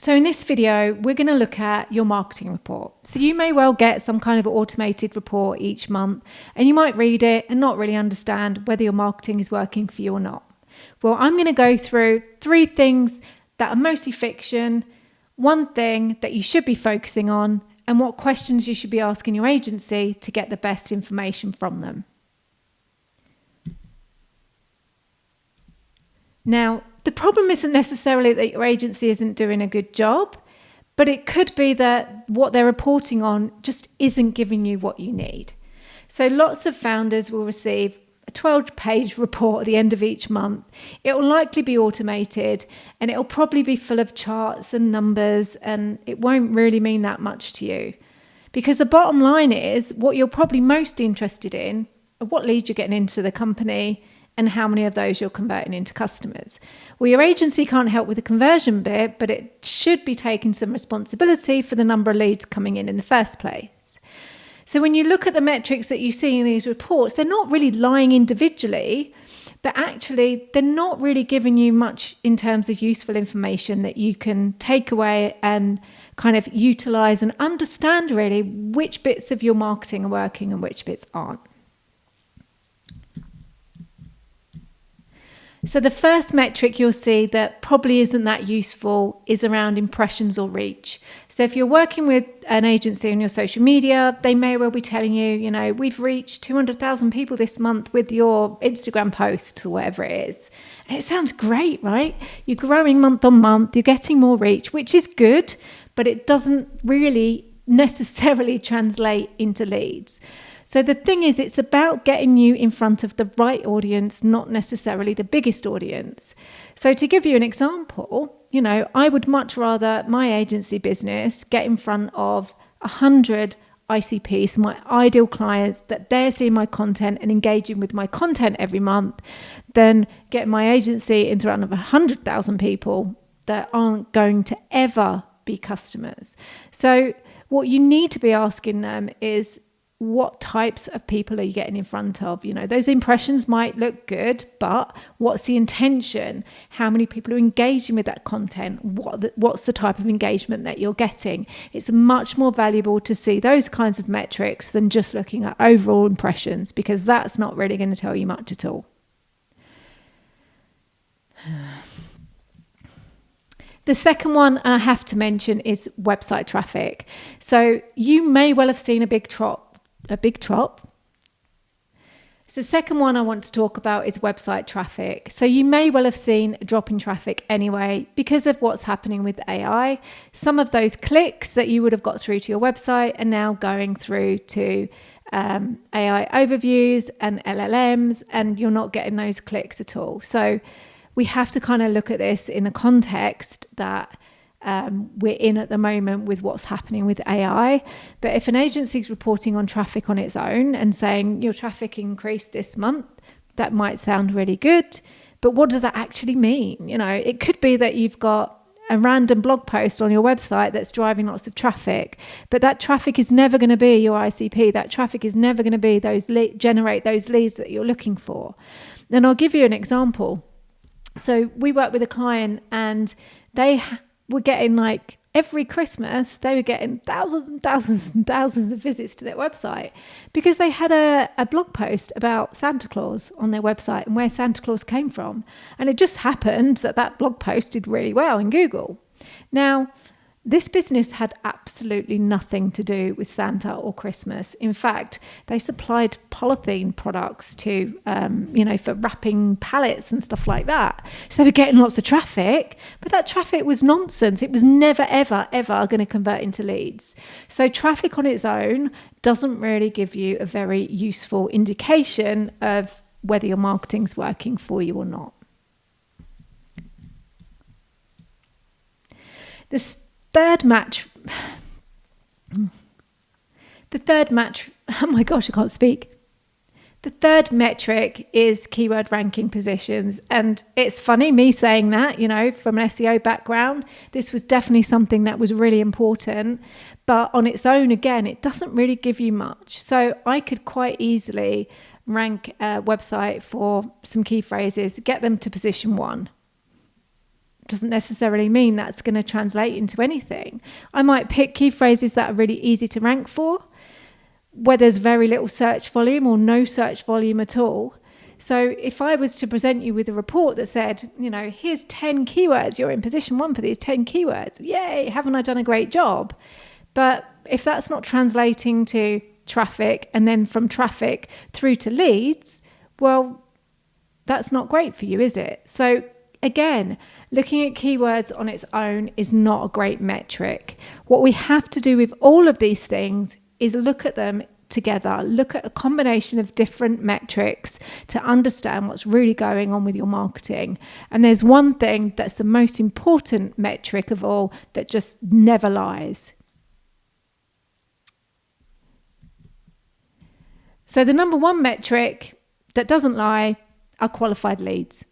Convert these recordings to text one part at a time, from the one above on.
So in this video, we're going to look at your marketing report. So you may well get some kind of automated report each month, and you might read it and not really understand whether your marketing is working for you or not. Well, I'm going to go through 3 things that are mostly fiction, 1 thing that you should be focusing on, and what questions you should be asking your agency to get the best information from them. Now, the problem isn't necessarily that your agency isn't doing a good job, but it could be that what they're reporting on just isn't giving you what you need. So lots of founders will receive a 12-page report at the end of each month. It will likely be automated, and it'll probably be full of charts and numbers, and it won't really mean that much to you. Because the bottom line is, what you're probably most interested in are what leads you're getting into the company and how many of those you're converting into customers. Well, your agency can't help with the conversion bit, but it should be taking some responsibility for the number of leads coming in the first place. So when you look at the metrics that you see in these reports, they're not really lying individually, but actually they're not really giving you much in terms of useful information that you can take away and kind of utilize and understand really which bits of your marketing are working and which bits aren't. So the first metric you'll see that probably isn't that useful is around impressions or reach. So if you're working with an agency on your social media, they may well be telling you, we've reached 200,000 people this month with your Instagram posts or whatever it is. And it sounds great, right? You're growing month on month, you're getting more reach, which is good, but it doesn't really necessarily translate into leads. So the thing is, it's about getting you in front of the right audience, not necessarily the biggest audience. So to give you an example, I would much rather my agency business get in front of 100 ICPs, my ideal clients, that they're seeing my content and engaging with my content every month, than get my agency in front of 100,000 people that aren't going to ever be customers. So what you need to be asking them is, what types of people are you getting in front of? Those impressions might look good, but what's the intention? How many people are engaging with that content? What's the type of engagement that you're getting? It's much more valuable to see those kinds of metrics than just looking at overall impressions, because that's not really going to tell you much at all. The second one I have to mention is website traffic. So you may well have seen a big drop. So the second one I want to talk about is website traffic. So you may well have seen a drop in traffic anyway because of what's happening with AI. Some of those clicks that you would have got through to your website are now going through to AI overviews and LLMs, and you're not getting those clicks at all. So we have to kind of look at this in the context that we're in at the moment with what's happening with AI. But if an agency is reporting on traffic on its own and saying your traffic increased this month, that might sound really good. But what does that actually mean? It could be that you've got a random blog post on your website that's driving lots of traffic, but that traffic is never going to be your ICP. That traffic is never going to be generate those leads that you're looking for. And I'll give you an example. So we work with a client, and they were getting every Christmas, they were getting thousands and thousands and thousands of visits to their website because they had a blog post about Santa Claus on their website and where Santa Claus came from. And it just happened that blog post did really well in Google. Now, this business had absolutely nothing to do with Santa or Christmas. In fact, they supplied polythene products to, for wrapping pallets and stuff like that. So they were getting lots of traffic, but that traffic was nonsense. It was never, ever, ever going to convert into leads. So traffic on its own doesn't really give you a very useful indication of whether your marketing's working for you or not. Oh my gosh, I can't speak. The third metric is keyword ranking positions. And it's funny me saying that, from an SEO background, this was definitely something that was really important. But on its own, again, it doesn't really give you much. So I could quite easily rank a website for some key phrases, get them to position 1. doesn't necessarily mean that's going to translate into anything. I might pick key phrases that are really easy to rank for, where there's very little search volume or no search volume at all. So if I was to present you with a report that said, here's 10 keywords, you're in position 1 for these 10 keywords. Yay, haven't I done a great job? But if that's not translating to traffic and then from traffic through to leads, well, that's not great for you, is it? So again, looking at keywords on its own is not a great metric. What we have to do with all of these things is look at them together, look at a combination of different metrics to understand what's really going on with your marketing. And there's one thing that's the most important metric of all that just never lies. So the number one metric that doesn't lie are qualified leads.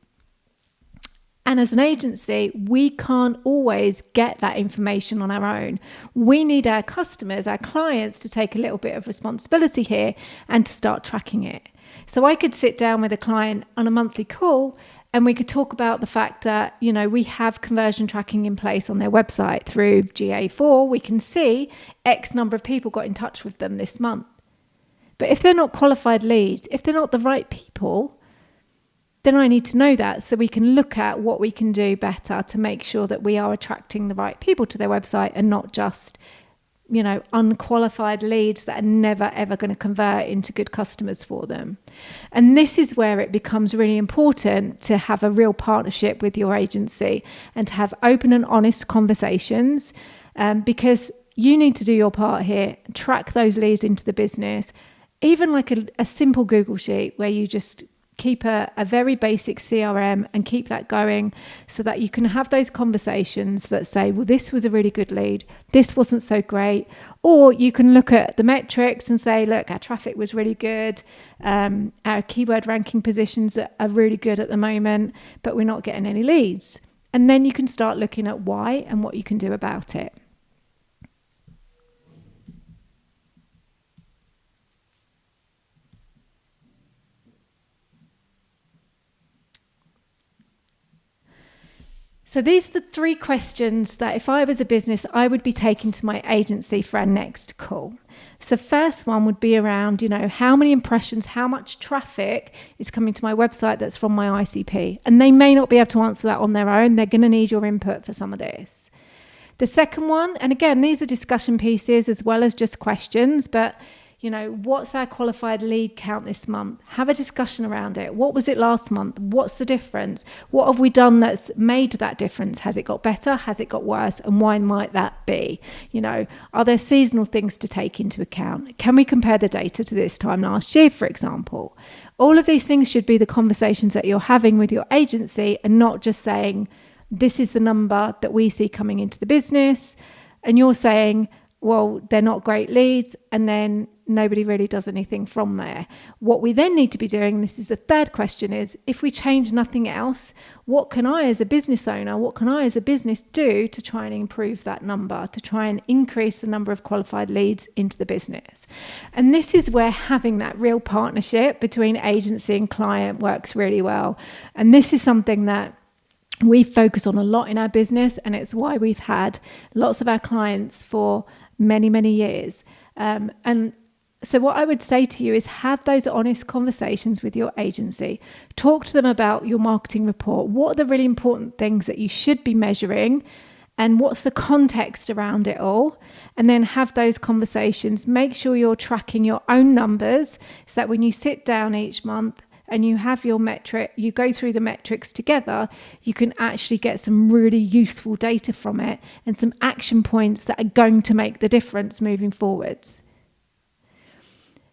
And as an agency, we can't always get that information on our own. We need our customers, our clients, to take a little bit of responsibility here and to start tracking it. So I could sit down with a client on a monthly call and we could talk about the fact that, we have conversion tracking in place on their website through GA4. We can see X number of people got in touch with them this month. But if they're not qualified leads, if they're not the right people, then I need to know that so we can look at what we can do better to make sure that we are attracting the right people to their website and not just, unqualified leads that are never, ever going to convert into good customers for them. And this is where it becomes really important to have a real partnership with your agency and to have open and honest conversations, because you need to do your part here, track those leads into the business, even like a simple Google sheet where you just keep a very basic CRM and keep that going so that you can have those conversations that say, well, this was a really good lead, this wasn't so great. Or you can look at the metrics and say, look, our traffic was really good, our keyword ranking positions are really good at the moment, but we're not getting any leads. And then you can start looking at why and what you can do about it. So these are the 3 questions that if I was a business, I would be taking to my agency for our next call. So first one would be around, how many impressions, how much traffic is coming to my website that's from my ICP? And they may not be able to answer that on their own. They're going to need your input for some of this. The second one, and again, these are discussion pieces as well as just questions, but what's our qualified lead count this month? Have a discussion around it. What was it last month? What's the difference? What have we done that's made that difference? Has it got better? Has it got worse? And why might that be? Are there seasonal things to take into account? Can we compare the data to this time last year, for example? All of these things should be the conversations that you're having with your agency and not just saying, this is the number that we see coming into the business. And you're saying, well, they're not great leads. And then nobody really does anything from there. What we then need to be doing, this is the third question, is if we change nothing else, what can I as a business owner, what can I as a business do to try and improve that number, to try and increase the number of qualified leads into the business? And this is where having that real partnership between agency and client works really well. And this is something that we focus on a lot in our business, and it's why we've had lots of our clients for many, many years. And so what I would say to you is have those honest conversations with your agency. Talk to them about your marketing report. What are the really important things that you should be measuring? And what's the context around it all? And then have those conversations. Make sure you're tracking your own numbers so that when you sit down each month and you have your metric, you go through the metrics together, you can actually get some really useful data from it and some action points that are going to make the difference moving forwards.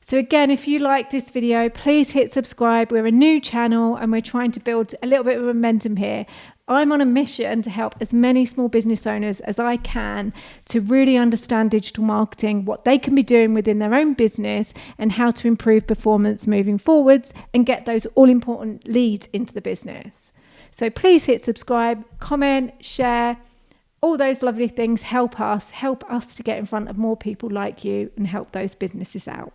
So again, if you like this video, please hit subscribe. We're a new channel and we're trying to build a little bit of momentum here. I'm on a mission to help as many small business owners as I can to really understand digital marketing, what they can be doing within their own business and how to improve performance moving forwards and get those all important leads into the business. So please hit subscribe, comment, share. All those lovely things help us to get in front of more people like you and help those businesses out.